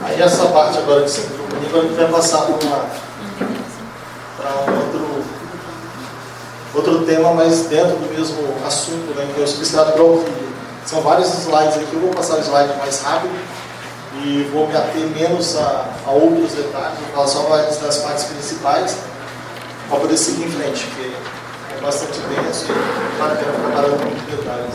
Aí essa parte agora de centro comigo, a gente vai passar para outro tema, mas dentro do mesmo assunto, né, que é o substrato growfilia. São vários slides aqui, eu vou passar o slide mais rápido e vou me ater menos a outros detalhes, vou falar só das partes principais para poder seguir em frente, porque é bastante denso e vale a pena ficar parando muitos detalhes.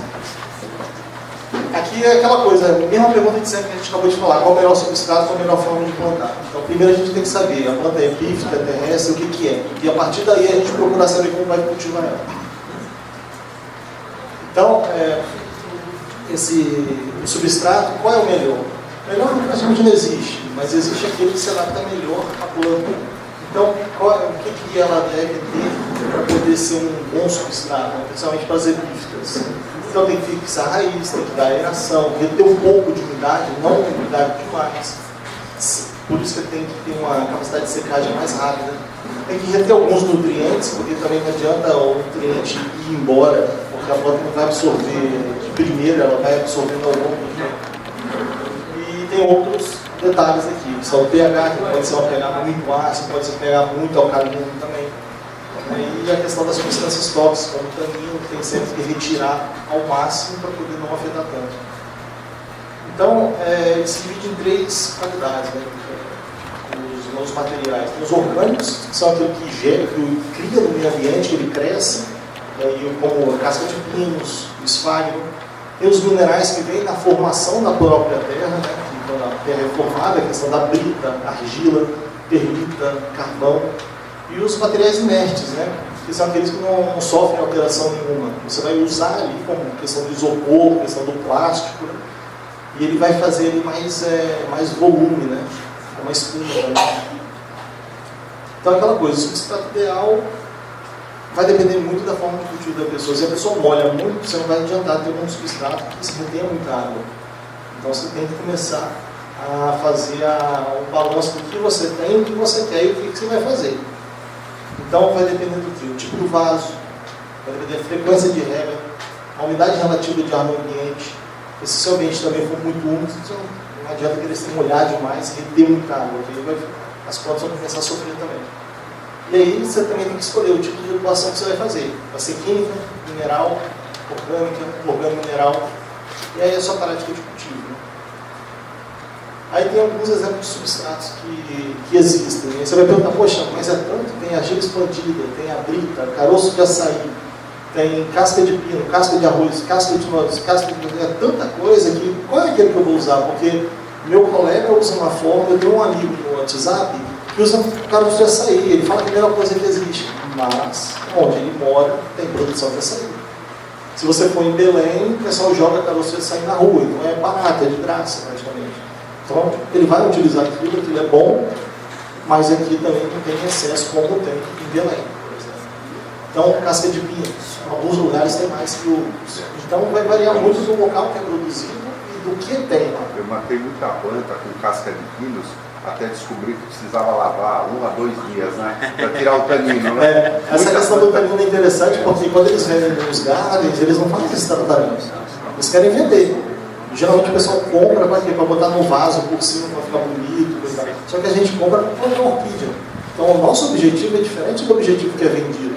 Aqui é aquela coisa, a mesma pergunta de sempre que a gente acabou de falar, qual é o melhor substrato, qual é a melhor forma de plantar. Então, primeiro a gente tem que saber, a planta é epífita, é terrestre, o que é. E a partir daí a gente procura saber como vai cultivar ela. Então, o substrato, qual é o melhor? O melhor praticamente não existe, mas existe aquele que se adapta melhor à planta. Então, o que ela deve ter para poder ser um bom substrato, principalmente para as epífitas? Então tem que fixar a raiz, tem que dar aeração, reter um pouco de umidade, não umidade demais. Por isso que tem que ter uma capacidade de secagem mais rápida. Tem que reter alguns nutrientes, porque também não adianta o nutriente ir embora, porque a planta não vai absorver de primeira, ela vai absorvendo ao longo do tempo. E tem outros detalhes aqui, que são o pH, que pode ser um pH muito ácido, pode ser um pH muito alcalino também. E a questão das substâncias tóxicas, como o tanino, que tem sempre que retirar ao máximo para poder não afetar tanto. Então, ele se divide em três qualidades, né? Os materiais. Tem os orgânicos, que são aquilo que gera, que cria no meio ambiente, que ele cresce, como a casca de pinos, o esfagno. Tem os minerais que vêm na formação da própria terra, né? Então, a terra é formada, a questão da brita, argila, perlita, carvão. E os materiais inertes, né? Que são aqueles que não sofrem alteração nenhuma. Você vai usar ali como questão do isopor, questão do plástico, né? E ele vai fazer ali mais volume, né? Uma espuma. Né? Então aquela coisa, o substrato ideal vai depender muito da forma de cultivo da pessoa. Se a pessoa molha muito, você não vai adiantar ter um substrato que se retenha muita água. Então você tem que começar a fazer um balanço do que você tem, o que você quer e o que você vai fazer. Então vai depender do que? O tipo do vaso, vai depender da frequência de rega, a umidade relativa de ar no ambiente. E se o seu ambiente também for muito úmido, não adianta querer se molhar demais e reter muita água, as plantas vão começar a sofrer também. E aí você também tem que escolher o tipo de adubação que você vai fazer. Vai ser química, mineral, orgânica, organo-mineral, e aí é a sua prática de cultivo. Né? Aí tem alguns exemplos de substratos que existem. Aí você vai perguntar, poxa, mas é tanto, tem argila expandida, tem a brita, caroço de açaí, tem casca de pino, casca de arroz, casca de noz, casca de... É tanta coisa que... Qual é aquele que eu vou usar? Porque meu colega usa uma forma, eu tenho um amigo no WhatsApp que usa caroço de açaí, ele fala que é a melhor coisa que existe. Mas, onde ele mora, tem produção de açaí. Se você for em Belém, o pessoal joga caroço de açaí na rua, então é barato, é de graça praticamente. Então, ele vai utilizar aquilo é bom, mas aqui também não tem excesso como tem em Belém, por exemplo. Então, casca de pino, alguns lugares tem mais que outros. Então, vai variar muito do local que é produzido e do que tem. Eu matei muita planta com casca de pinos, até descobri que precisava lavar 1 a 2 dias, né? Para tirar o tanino, né? Essa questão do tanino é interessante porque quando eles vendem nos gardens, eles não fazem esse tratamento. Eles querem vender. Geralmente o pessoal compra para quê? Para botar no vaso por cima, para ficar bonito. Só que a gente compra para plantar orquídea. Então o nosso objetivo é diferente do objetivo que é vendido.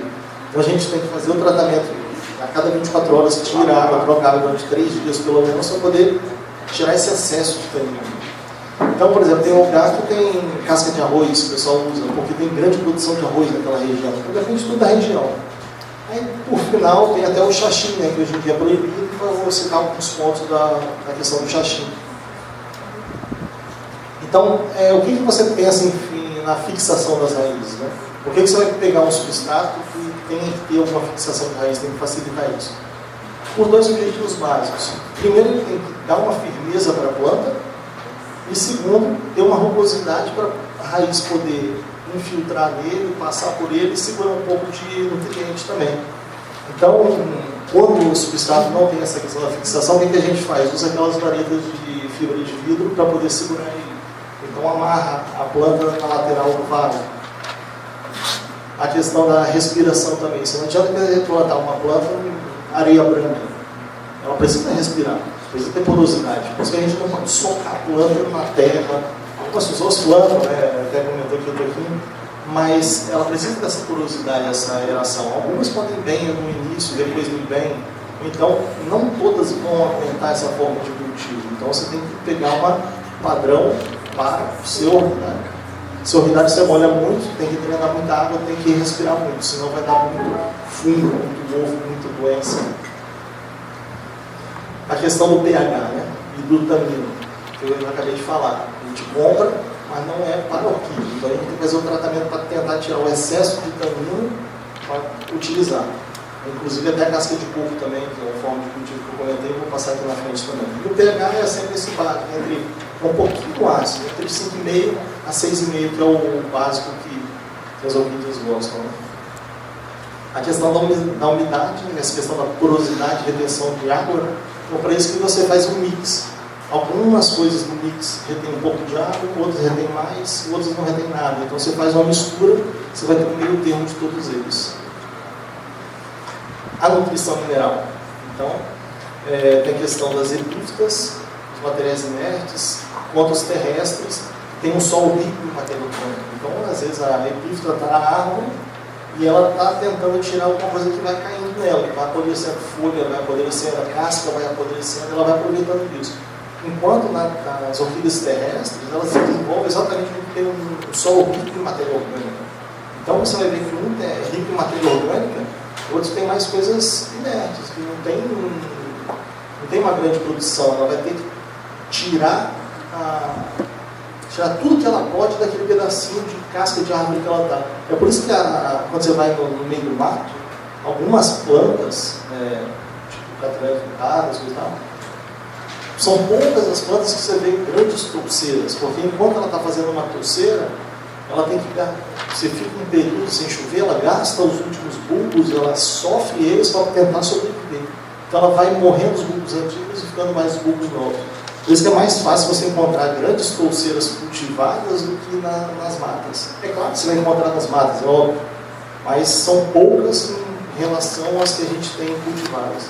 Então a gente tem que fazer o tratamento a cada 24 horas, tirar a água, trocar água durante 3 dias pelo menos, para poder tirar esse excesso de tanino. Então, por exemplo, tem um lugar que tem casca de arroz que o pessoal usa, porque tem grande produção de arroz naquela região. Então depende de tudo da região. Aí, por final, tem até o xaxim, né, que hoje em dia é proibido, mas eu vou citar alguns pontos da questão do xaxim. Então, o que você pensa, enfim, na fixação das raízes? Né? Por que você vai pegar um substrato que tem que ter alguma fixação de raiz, tem que facilitar isso? Por 2 objetivos básicos. Primeiro, ele tem que dar uma firmeza para a planta, e segundo, ter uma rugosidade para a raiz poder infiltrar nele, passar por ele e segurar um pouco de nutriente também. Então, quando o substrato não tem essa questão da fixação, o que a gente faz? Usa aquelas varetas de fibra de vidro para poder segurar ele. Então, amarra a planta na lateral do vaso. A questão da respiração também. Você não adianta querer plantar uma planta em areia branca. Ela precisa respirar, precisa ter porosidade. Por isso que a gente não pode socar a planta na terra, Algumas pessoas plantam, né? Até comentou aqui o Toquinho, mas ela precisa dessa porosidade, essa aeração. Algumas podem bem no início, depois muito bem. Então, não todas vão aguentar essa forma de cultivo. Então, você tem que pegar um padrão para o seu ordinário. Se o ordinário você molha muito, tem que drenar muita água, tem que respirar muito, senão vai dar muito fungo, muito mofo, muita doença. A questão do pH, né? E do tanino, que eu acabei de falar. A gente compra, mas não é para orquídea. Então, a gente tem que fazer um tratamento para tentar tirar o excesso de tanino para utilizar. Inclusive até a casca de coco também, que é uma forma de cultivo que eu comentei, vou passar aqui na frente também. E o pH é sempre esse básico, entre um pouquinho ácido, entre 5,5 a 6,5, que é o básico que as orquídeas gostam. Né? A questão da umidade, essa questão da porosidade, retenção de água, então para isso que você faz um mix. Algumas coisas no mix retém um pouco de água, outras retém mais, outras não retém nada. Então você faz uma mistura, você vai ter um meio termo de todos eles. A nutrição mineral. Então, tem a questão das epífitas, dos materiais inertes, quanto aos terrestres, tem um solo rico em matéria orgânica. Então, às vezes, a epífita está na árvore e ela está tentando tirar alguma coisa que vai caindo nela, que vai apodrecendo folha, vai apodrecendo a casca, vai apodrecendo, ela vai aproveitando disso. Enquanto nas orquídeas terrestres, elas se desenvolvem exatamente porque tem um solo rico em matéria orgânica. Então, você vai ver que um é rico em matéria orgânica, outros têm mais coisas inertes, que não tem uma grande produção. Ela vai ter que tirar tudo que ela pode daquele pedacinho de casca de árvore que ela dá. É por isso que quando você vai no meio do mato, algumas plantas, tipo catranas pintadas e tal, são poucas as plantas que você vê grandes touceiras, porque enquanto ela está fazendo uma touceira, ela tem que dar. Você fica um período sem chover, ela gasta os últimos bulbos, ela sofre eles para tentar sobreviver. Então ela vai morrendo os bulbos antigos e ficando mais bulbos novos. Por isso que é mais fácil você encontrar grandes touceiras cultivadas do que nas matas. É claro que você vai encontrar nas matas, é óbvio, mas são poucas em relação às que a gente tem cultivadas.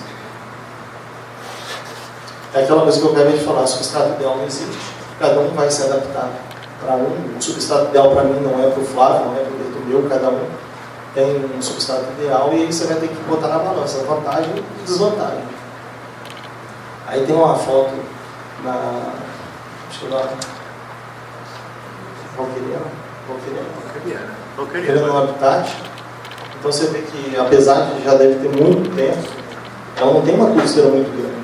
É aquela coisa que eu acabei de falar, o substrato ideal não existe, cada um vai se adaptar. Para o substrato ideal para mim não é para o Flávio, não é para o Bertomeu, cada um tem um substrato ideal e aí você vai ter que botar na balança a vantagem e desvantagem. Aí tem uma foto acho que lá, Valqueriana no habitat. Então você vê que apesar de já deve ter muito tempo, ela não tem uma touceira muito grande.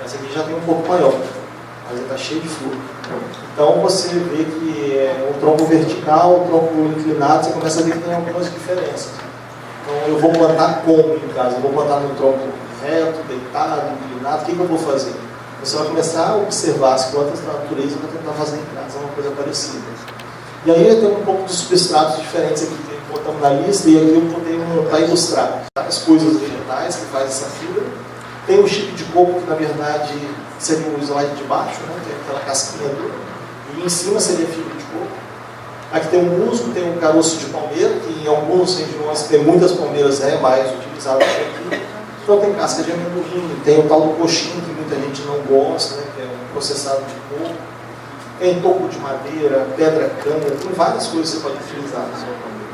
Essa aqui já tem um pouco maior, mas ela está cheia de flor. Então você vê que o tronco vertical, o tronco inclinado, você começa a ver que tem algumas diferenças. Então eu vou plantar como em casa? Eu vou plantar no tronco reto, deitado, inclinado, o que eu vou fazer? Você vai começar a observar as plantas da natureza para tentar fazer em casa uma coisa parecida. E aí eu tenho um pouco de substratos diferentes aqui que botamos na lista, e aqui eu botei para ilustrar as coisas vegetais que faz essa fibra. Tem o chip de coco, que na verdade seria o slide de baixo, né, que é aquela casquinha dura, e em cima seria fibra de coco. Aqui tem um musgo, tem um caroço de palmeira, que em alguns regiões tem muitas palmeiras, é mais utilizado aqui. Então tem casca de amendoim, tem o tal do coxinho, que muita gente não gosta, né, que é um processado de coco. Tem toco de madeira, pedra câmara, tem várias coisas que você pode utilizar na sua palmeira.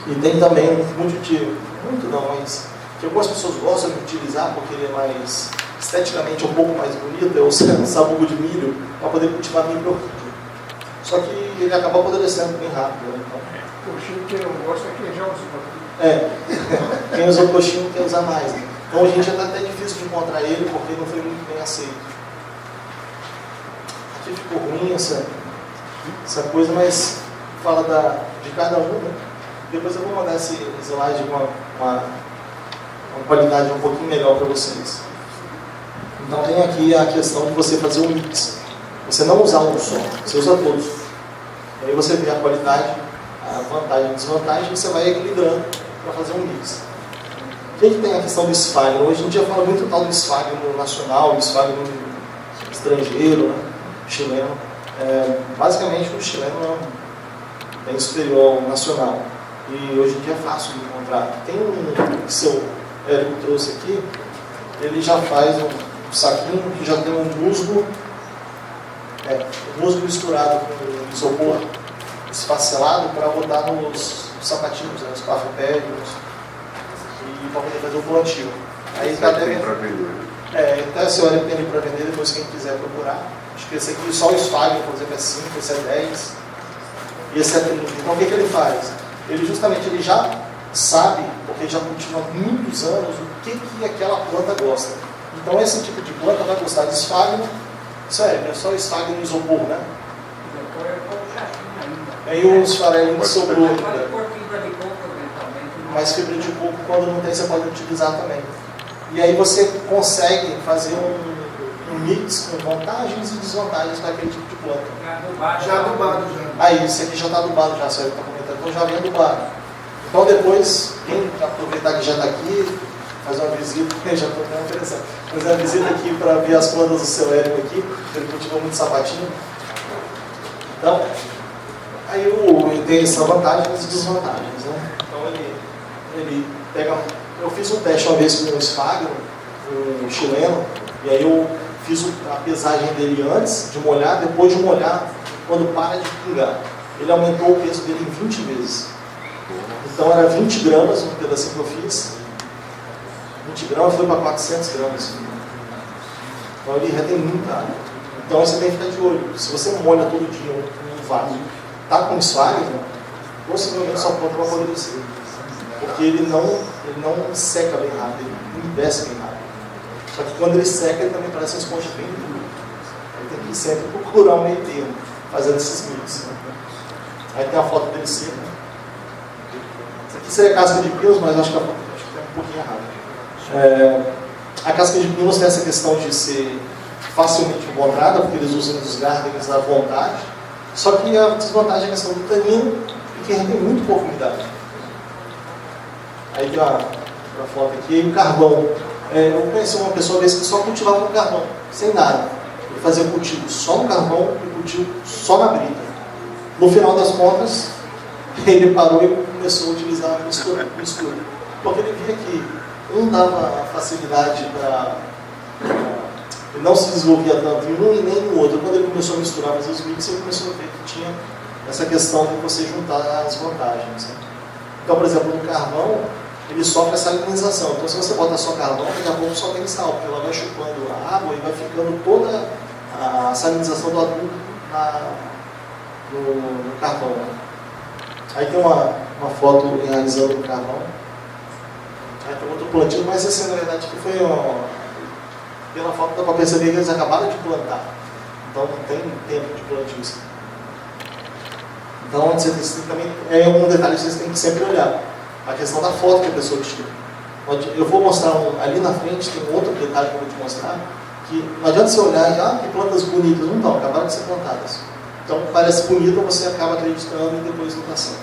E tem também um fungitivo, muito não, mas que algumas pessoas gostam de utilizar porque ele é mais esteticamente um pouco mais bonito, é o sabugo de milho, para poder cultivar milho orquídea. Só que ele acaba apodrecendo bem rápido. Né? Então, coxinho que eu gosto é queijão de quem usa o coxinho quer usar mais. Né? Então hoje em dia está até difícil de encontrar ele porque não foi muito bem aceito. Aqui ficou ruim essa coisa, mas fala de cada um. Né? Depois eu vou mandar esse slide com uma qualidade um pouquinho melhor para vocês. Então tem aqui a questão de você fazer um mix. Você não usar um só, você usa todos. E aí você vê a qualidade, a vantagem e a desvantagem, e você vai equilibrando para fazer um mix. O que tem a questão do esfalho? Hoje em dia fala muito tal do esfalho no nacional, do esfalho no estrangeiro, né? Chileno. Basicamente o chileno é bem superior ao nacional. E hoje em dia é fácil de encontrar. Tem um que seu Érico trouxe aqui, ele já faz um saquinho que já tem um musgo musgo misturado com isopor esfacelado para botar nos sapatinhos, nos parfupédios, e para poder fazer o plantio. Aí está até para vender. Então esse óleo tem para vender, depois quem quiser procurar. Acho que esse aqui, só o esfagno, por exemplo, é 5, esse é 10 e esse é 30. Então o que ele faz? Ele já sabe, porque já cultiva há muitos anos, o que aquela planta gosta. Então esse tipo de planta vai gostar de esfagno, sério, é só esfagno e isopor, né? Aí os farelinhos que sobrou ainda. Mas fibra de coco, quando não tem, você pode utilizar também. E aí você consegue fazer um mix com vantagens e desvantagens para aquele tipo de planta. Já adubado, já. Aí, esse aqui já está adubado, já, você está comentando, então já vem adubado. Então depois, quem aproveitar que já está aqui, fazer uma visita, já estou me interessando, fazer uma visita aqui para ver as plantas do seu Érico aqui, ele cultiva muito sapatinho. Então, aí ele tem essa vantagem e as desvantagens, né? Então ele pega. Eu fiz um teste uma vez com um esfagno, um chileno, e aí eu fiz a pesagem dele antes de molhar, depois de molhar, quando para de pingar. Ele aumentou o peso dele em 20 vezes. Então era 20 gramas, um pedacinho que eu fiz. 20 gramas foi para 400 gramas. Então ele retém muita água. Então você tem que ficar de olho. Se você molha todo dia um vaso, tá com esfagno, possivelmente sua planta vai apodrecer. Porque ele não seca bem rápido, ele envelhece bem rápido. Só que quando ele seca, ele também parece uma esponja bem dura. Ele tem que sempre procurar um meio termo, fazendo esses mix. Aí tem a foto dele seca. Isso aqui seria casca de pinos, mas acho que é um pouquinho errado. A casca de pinos tem essa questão de ser facilmente encontrada, porque eles usam os gardens à vontade. Só que a desvantagem é a questão do tanino e que retém muito pouca umidade. Aí tem uma foto aqui, e o carvão. Eu conheci uma pessoa uma vez que só cultivava no carvão, sem nada. Ele fazia cultivo só no carvão e cultivo só na brita. No final das contas, ele parou e começou a utilizar a mistura. Porque ele via que um dava facilidade para... Ele não se desenvolvia tanto em um e nem no outro. Quando ele começou a misturar, fazer os mix, ele começou a ver que tinha essa questão de você juntar as vantagens. Né? Então, por exemplo, no carvão, ele sofre a salinização. Então, se você bota só carvão, daqui a pouco só tem sal, porque ela vai chupando a água e vai ficando toda a salinização do adubo no carvão. Né? Aí tem uma foto realizando no carvão. Aí tem outro plantio, mas assim, na verdade, que foi pela foto dá para perceber que eles acabaram de plantar. Então, não tem tempo de plantio. Então, você também é um detalhe que vocês têm que sempre olhar. A questão da foto que a pessoa tira. Eu vou mostrar ali na frente, tem um outro detalhe que eu vou te mostrar, que não adianta você olhar e, que plantas bonitas, não estão, acabaram de ser plantadas. Então, parece bonita, você acaba acreditando e depois não está certo.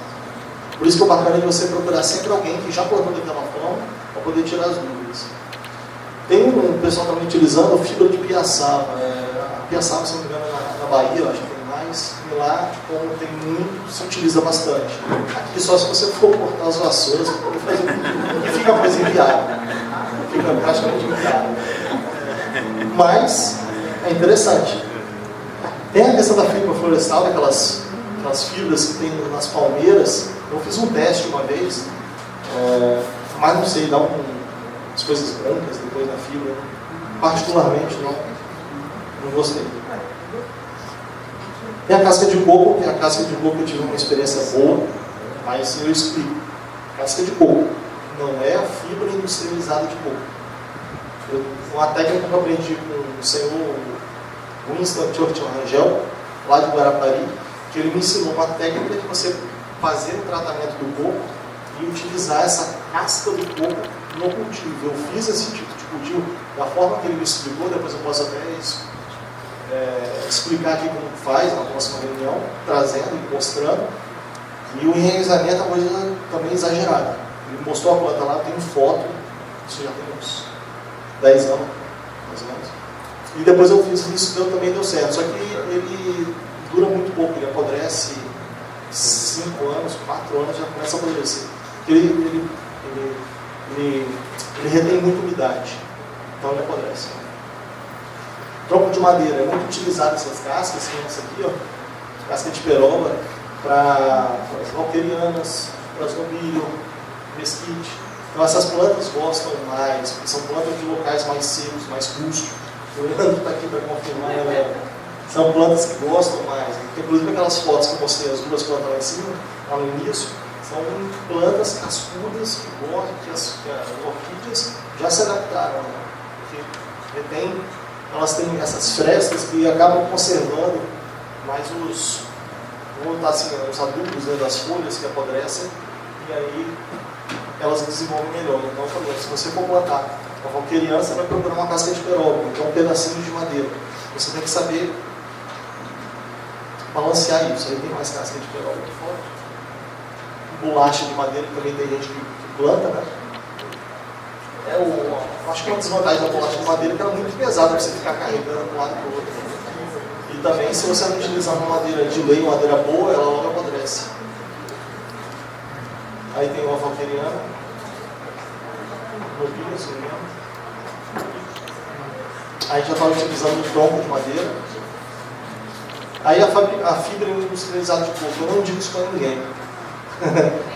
Por isso que o bacana é você procurar sempre alguém que já plantou daquela forma, para poder tirar as dúvidas. Tem um pessoal também utilizando fibra de piaçava. A piaçava, se não me engano, na Bahia, eu acho que tem mais. E lá, como tem muito, se utiliza bastante. Aqui só se você for cortar as vassouras, e fica mais inviável. Fica praticamente inviável. Mas é interessante. Tem a questão da fibra florestal, aquelas fibras que tem nas palmeiras. Eu fiz um teste uma vez, mas não sei, dá umas coisas brancas depois da fibra. Particularmente não gostei. Tem a casca de coco, que a casca de coco eu tive uma experiência boa, mas eu explico. Casca de coco não é a fibra industrializada de coco. Uma técnica que eu aprendi com o senhor Winston Churchill Rangel, lá de Guarapari, que ele me ensinou uma técnica de você fazer o tratamento do coco e utilizar essa casca do coco no cultivo. Eu fiz esse tipo de cultivo da forma que ele me explicou, depois eu posso até explicar aqui como faz na próxima reunião, trazendo e mostrando. E o enraizamento é uma coisa também exagerada. Ele mostrou a planta lá, tem foto, isso já tem uns 10 anos, mais ou menos. E depois eu fiz isso, também deu certo. Só que ele dura muito pouco, ele apodrece 5 anos, 4 anos, já começa a apodrecer. Ele retém muita umidade, então ele apodrece. Tronco de madeira, é muito utilizado essas cascas, como essa aqui, ó, casca de peroba, para as valquerianas, para as lombilho, mesquite. Então essas plantas gostam mais, porque são plantas de locais mais secos, mais rústicos. O Leandro está aqui para confirmar, né? São plantas que gostam mais. Inclusive aquelas fotos que eu mostrei, as duas plantas lá em cima, lá no início, são plantas cascudas que gostam, que as orquídeas já se adaptaram, né? Porque elas têm essas frestas que acabam conservando mais os adultos, né, das folhas que apodrecem, e aí elas desenvolvem melhor. Então, por exemplo, se você for plantar uma valqueriana, você vai procurar uma casca de peroba, então um pedacinho de madeira. Você tem que saber balancear isso. Aí tem mais casca de peroba aqui fora. Bolacha de madeira, que também tem gente que planta, né? Acho que é uma desvantagem da bolacha de madeira, que ela é muito pesada para você ficar carregando de um lado para o outro. E também, se você não utilizar uma madeira de lei, uma madeira boa, ela logo apodrece. Aí tem uma valqueriana, novilha, se não me engano. Aí já está utilizando o tronco de madeira. Aí a fibra industrializada de coco, eu não digo isso para ninguém.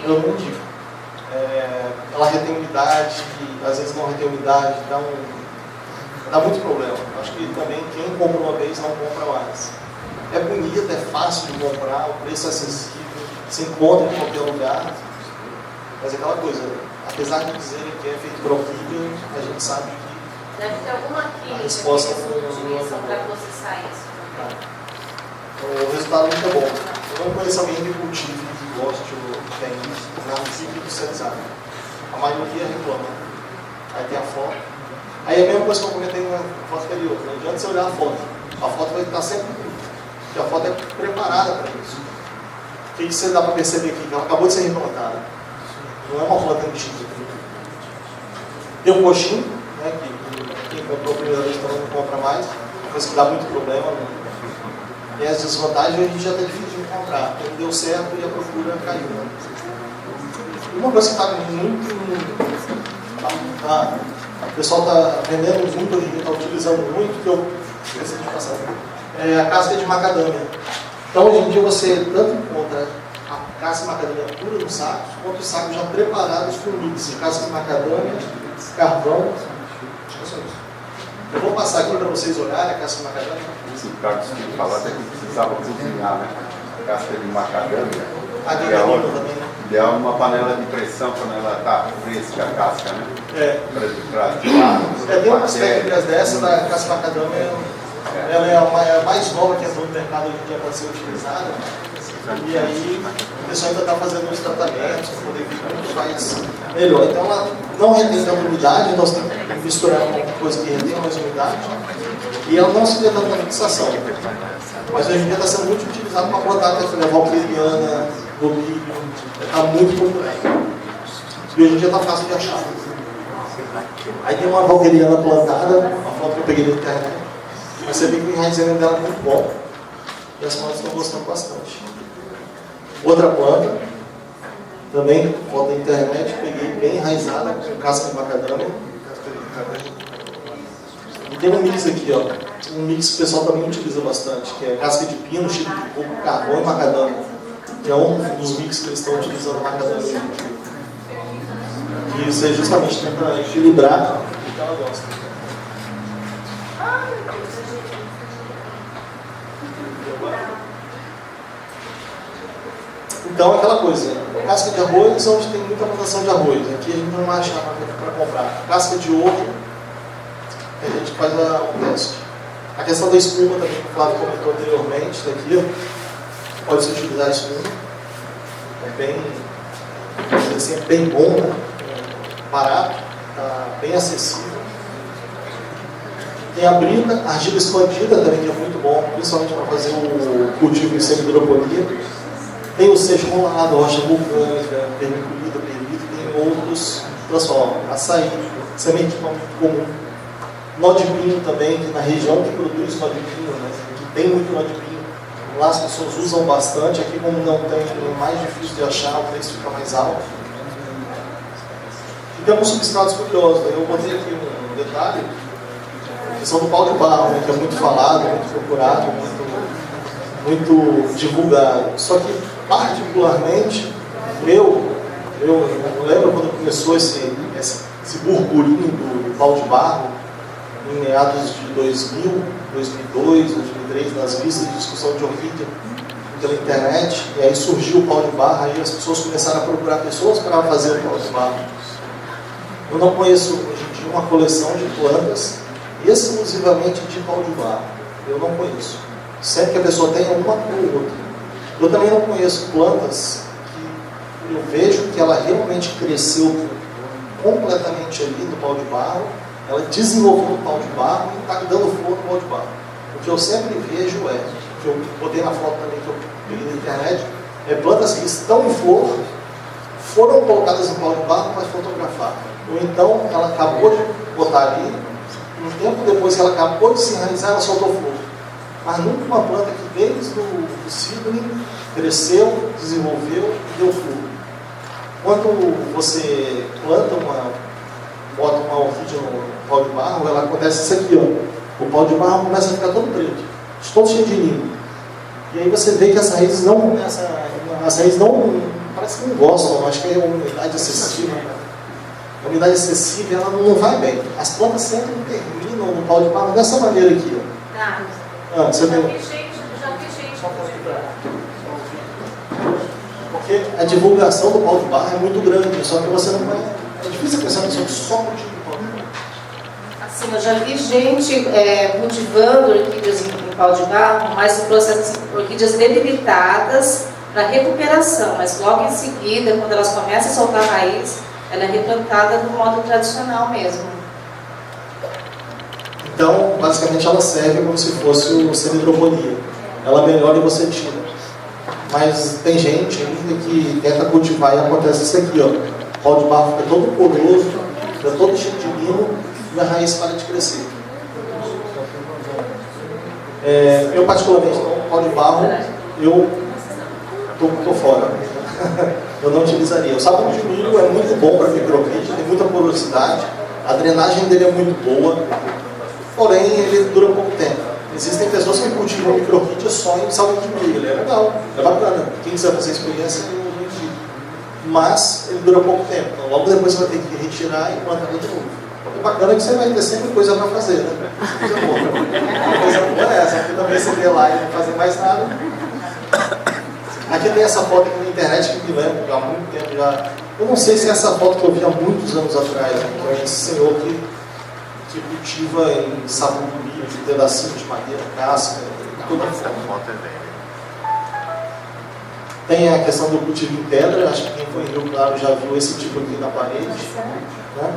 Eu não digo. Ela retém umidade, às vezes não retém umidade, dá muito problema. Acho que também quem compra uma vez não compra mais. É bonita, é fácil de comprar, o preço é acessível, se encontra em qualquer lugar. Mas é aquela coisa, apesar de dizerem que é feito por orquídea, a gente sabe que deve ter alguma química a resposta que eles utilizam para processar isso. O resultado nunca é bom. Eu não conheço alguém que cultive, que goste ou tem nada ciclo industrializado. A maioria reclama. Aí tem a foto. Aí é a mesma coisa que eu comentei na foto anterior. Não adianta você olhar a foto. A foto vai estar sempre bonita. Porque a foto é preparada para isso. O que você dá para perceber aqui? Que ela acabou de ser replantada. Não é uma planta antiga. Tem um coxinho, né, que quem comprou a primeira vez também não compra mais. Coisa que dá muito problema. Né? E as desvantagens a gente já está difícil de encontrar. Porque deu certo e a procura caiu. Né? Uma coisa que está muito. O pessoal está vendendo muito hoje em dia, está utilizando muito, que eu esqueci de passar. É a casca de macadâmia. Então hoje em dia você tanto encontra a casca de macadâmia pura no saco, quanto os sacos já preparados com mix. Casca de macadâmia, carvão. Eu vou passar aqui para vocês olharem a casca de macadâmia. Esse Carlos tinha falado é que precisava cozinhar, né? A casca de macadâmia. Ideal uma panela de pressão quando ela está fresca, a casca, né? Tem umas técnicas dessas da casca de macadâmia. Ela é a mais nova que entrou no mercado hoje em dia para ser utilizada. E aí o pessoal ainda está fazendo os tratamentos para poder ver como faz melhor. Então ela não retém tanta umidade, nós temos que misturar uma coisa que retém mais umidade. E ela não se vê tanto na fixação. Mas hoje em dia está sendo muito utilizado para plantar valqueriana, lombilho, está muito popular. E hoje em dia está fácil de achar. Aí tem uma valqueriana plantada, uma foto que eu peguei na internet. Mas você vê que o enraizamento dela é muito bom. E as plantas estão gostando bastante. Outra planta, também, foto da internet, peguei bem enraizada, com casca de macadâmia. E tem um mix aqui, ó. Um mix que o pessoal também utiliza bastante, que é casca de pino, chile de coco, carvão e macadâmia. Que é um dos mix que eles estão utilizando macadâmia. E isso é justamente tenta equilibrar o que ela gosta. Então, aquela coisa, casca de arroz, onde tem muita plantação de arroz. Aqui a gente não vai achar para comprar. Casca de ovo, a gente faz o teste. A questão da espuma também, que o Flávio comentou anteriormente, daqui, pode-se utilizar a espuma. É bem, assim, é bem bom, né? Barato, tá bem acessível. Tem a brita, argila expandida também, que é muito bom, principalmente para fazer o cultivo em semi-hidroponia. Tem o seixo rolado, rocha vulcânica, vermiculita, perito, tem outros transformam. Açaí, semente muito comum. Nó de pinho também, que na região que produz nó de pinho, né, que tem muito nó de pinho. Lá as pessoas usam bastante, aqui como não tem, é mais difícil de achar, o preço fica mais alto. E tem alguns substratos curiosos, eu botei aqui um detalhe, questão do pau de barro, né, que é muito falado, muito procurado, muito divulgado. Só que, particularmente, eu lembro quando começou esse burburinho do pau de barro, em meados de 2000, 2002, 2003, nas listas de discussão de orquídea pela internet, e aí surgiu o pau de barro, aí as pessoas começaram a procurar pessoas para fazer o pau de barro. Eu não conheço hoje em dia uma coleção de plantas exclusivamente de pau de barro. Eu não conheço. Sempre que a pessoa tenha uma ou outra. Eu também não conheço plantas que eu vejo que ela realmente cresceu completamente ali no pau de barro, ela desenvolveu o pau de barro e está dando flor no pau de barro. O que eu sempre vejo que eu botei na foto também que eu peguei na internet, plantas que estão em flor, foram colocadas em pau de barro para fotografar. Ou então ela acabou de botar ali, um tempo depois que ela acabou de se enraizar, ela soltou flor. Mas nunca uma planta que desde o seedling cresceu, desenvolveu e deu flor. Quando você planta bota uma orquídea no pau de barro, ela acontece isso aqui, ó. O pau de barro começa a ficar todo preto, todo cheio de linho. E aí você vê que as raízes não parece que não gostam, acho que é uma umidade excessiva. A umidade excessiva ela não vai bem. As plantas sempre terminam no pau de barro dessa maneira aqui, ó. Você já vê? vi gente Porque a divulgação do pau de barro é muito grande, só que você não vai. É difícil pensar uma pessoa que só cultiva o pau de barro. Assim, eu já vi gente cultivando orquídeas em pau de barro, mas no processo de orquídeas debilitadas para recuperação, mas logo em seguida, quando elas começam a soltar a raiz, ela é replantada no modo tradicional mesmo. Então, basicamente, ela serve como se fosse o semidroponia. Ela melhora e você tira. Mas tem gente ainda que tenta cultivar e acontece isso aqui, ó. O pau de barro fica todo poroso, fica todo cheio de limo e a raiz para de crescer. Eu, particularmente, no pau de barro, eu tô fora. Eu não utilizaria. O sabão de milho é muito bom para microrrígida, tem muita porosidade, a drenagem dele é muito boa, porém ele dura pouco tempo. Existem pessoas que cultivam microrrígida só em sabão de milho, ele é legal, é bacana. Quem quiser fazer experiência, eu não indico. Mas ele dura pouco tempo, então logo depois você vai ter que retirar e plantar de novo. É bacana que você vai ter sempre coisa para fazer, né? Coisa boa. A coisa boa é essa, aqui também você vê lá e não fazer mais nada. Aqui tem essa foto aqui na internet que me lembro há muito tempo já. Eu não sei se é essa foto que eu vi há muitos anos atrás, né, que é esse senhor que cultiva em sabão de milho, de pedacinho de madeira, casca, toda a foto. Tem a questão do cultivo em pedra, acho que quem foi em Rio Claro já viu esse tipo aqui na parede. Né?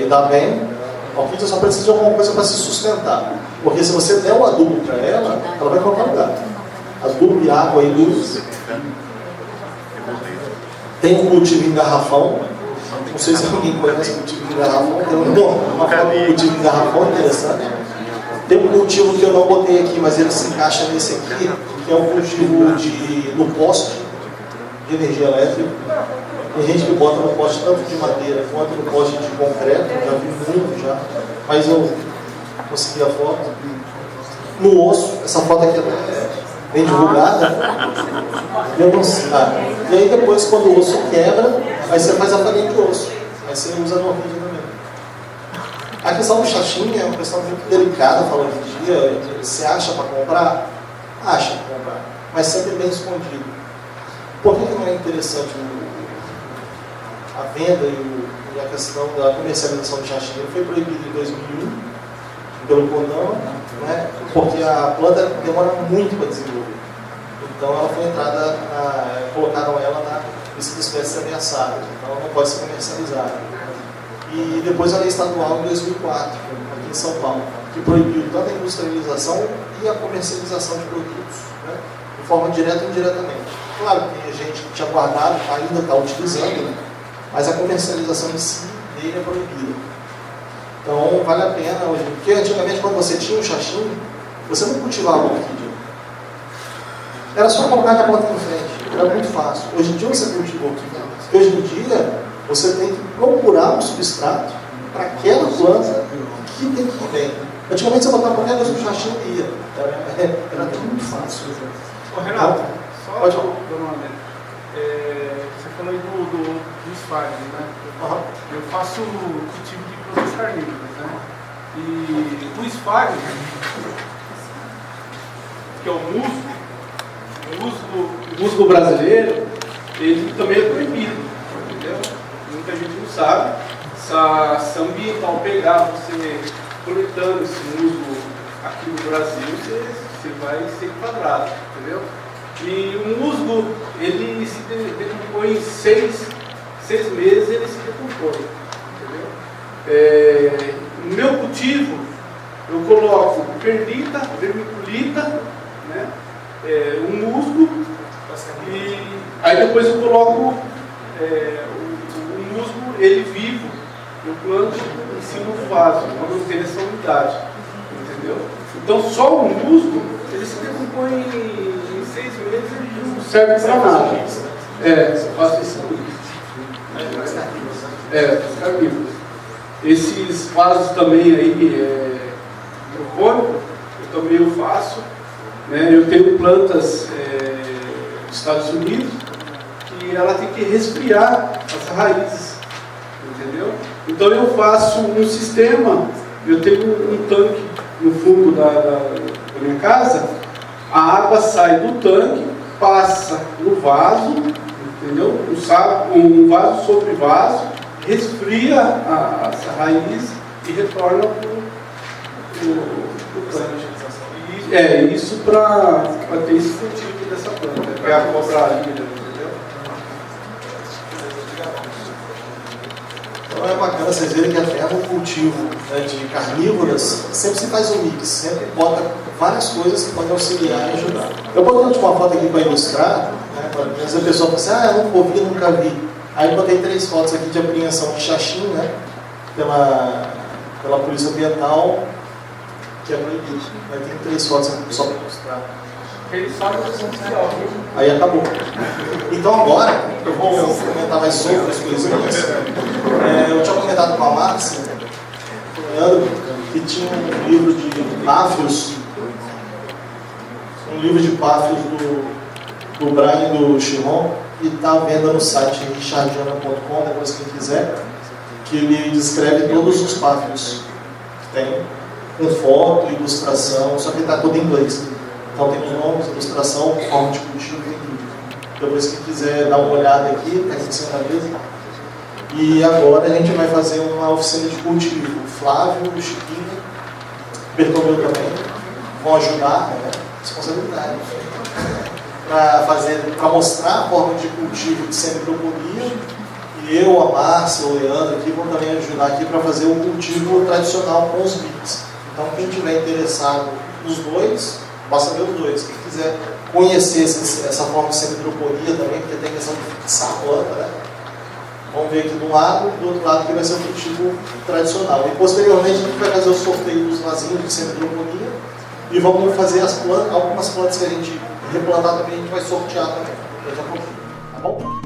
E dá bem. A orquídea só precisa de alguma coisa para se sustentar. Porque se você der um adubo para ela vai em qualquer lugar. Adubo e água e luz. Tem um cultivo em garrafão. Não sei se alguém conhece o cultivo em garrafão. Tem uma forma de cultivo em garrafão interessante. Tem um cultivo que eu não botei aqui, mas ele se encaixa nesse aqui, que é um cultivo no poste de energia elétrica. Tem gente que bota no poste tanto de madeira quanto no poste de concreto, já vi muito já, mas eu consegui a foto. No osso, essa foto aqui é bem divulgada. Eu não sei. E aí depois, quando o osso quebra, aí você faz a farinha de osso. Aí você usa no orquídea também. A questão do chachinha é uma questão muito delicada, falando de dia. Você acha para comprar? Acha para comprar, mas sempre bem escondido. Por que não é interessante a venda e a questão da comercialização de chachinha? Foi proibido em 2001 pelo CONAMA, né? Porque a planta demora muito para desenvolver. Então ela foi colocaram ela na lista de espécies ameaçadas, então ela não pode ser comercializada. E depois a lei estadual em 2004, aqui em São Paulo, que proibiu tanto a industrialização e a comercialização de produtos, né? De forma direta ou indiretamente. Claro que tem gente que tinha guardado, ainda está utilizando, né? Mas a comercialização em si dele é proibida. Então vale a pena hoje, porque antigamente quando você tinha um chachinho, você não cultivava a orquídea. Era só colocar a planta em frente, era muito fácil. Hoje em dia você cultiva a orquídea. Porque hoje em dia você tem que procurar um substrato para aquela planta que tem que ir bem. Antigamente você botava qualquer coisa no Xaxim e ia. Era tudo muito fácil. Ô, Renato, só pode falar. Você falou aí do esfagno, né? Uhum. Eu faço cultivo de plantas carnívoras, né? E o esfagno, que é o musgo brasileiro, ele também é proibido, entendeu? Muita gente não sabe. Se a ambiental pegar você coletando esse musgo aqui no Brasil, você vai ser enquadrado, entendeu? E o musgo, ele se decompõe em seis meses, ele se decompõe, entendeu? No meu cultivo, eu coloco perlita, vermiculita, né? Um musgo, e aí depois eu coloco o musgo, ele vivo, eu planto em cima do vaso, para manter essa umidade, entendeu? Então só o musgo, ele se decompõe em 6 meses e não serve para nada. Eu faço isso. Carnívoros. Esses vasos também aí, hidropônico, eu também faço. Né? Eu tenho plantas dos Estados Unidos que ela tem que resfriar as raízes, entendeu? Então eu faço um sistema, eu tenho um tanque no fundo da minha casa, a água sai do tanque, passa no vaso, entendeu? Um vaso sobre vaso, resfria as raízes e retorna para o tanque. Isso para ter esse cultivo dessa planta, que é a cobraria, entendeu? Então é bacana vocês verem que até no cultivo, né, de carnívoras sempre se faz um mix, sempre bota várias coisas que podem auxiliar e ajudar. Eu botei uma foto aqui para ilustrar, né, para a pessoa fala assim, eu não ouvi, nunca vi. Aí eu botei 3 fotos aqui de apreensão de Xaxim, né, pela Polícia Ambiental, que é proibido. Aí tem 3 fotos aqui só para mostrar. Ele só é essencial, viu? Aí acabou. Então agora, eu vou comentar mais sobre as coisinhas. Eu tinha comentado com a Márcia, que tinha um livro de páfios, do Brian do Chiron, e está à venda no site richardiana.com, depois quem quiser, que ele descreve todos os páfios que tem, com foto, ilustração, só que ele está todo em inglês. Então tem os nomes, ilustração, forma de cultivo e tudo. Depois quem quiser dar uma olhada aqui, está aqui em cima da mesa. E agora a gente vai fazer uma oficina de cultivo. O Flávio, o Chiquinho, o Bertomeu também vão ajudar, né? Responsabilidade. Para mostrar a forma de cultivo de semi-hidroponia. E eu, a Márcia, o Leandro aqui vão também ajudar aqui para fazer o cultivo tradicional com os mix. Então quem estiver interessado nos dois, basta ver os dois. Quem quiser conhecer essa forma de semi-hidroponia também, porque tem questão de fixar a planta, né? Vamos ver aqui de um lado e do outro lado que vai ser o cultivo tradicional. E posteriormente a gente vai fazer o sorteio dos vasinhos de semi-hidroponia e vamos fazer algumas plantas que a gente replantar também, a gente vai sortear também. Daqui a pouquinho, tá bom?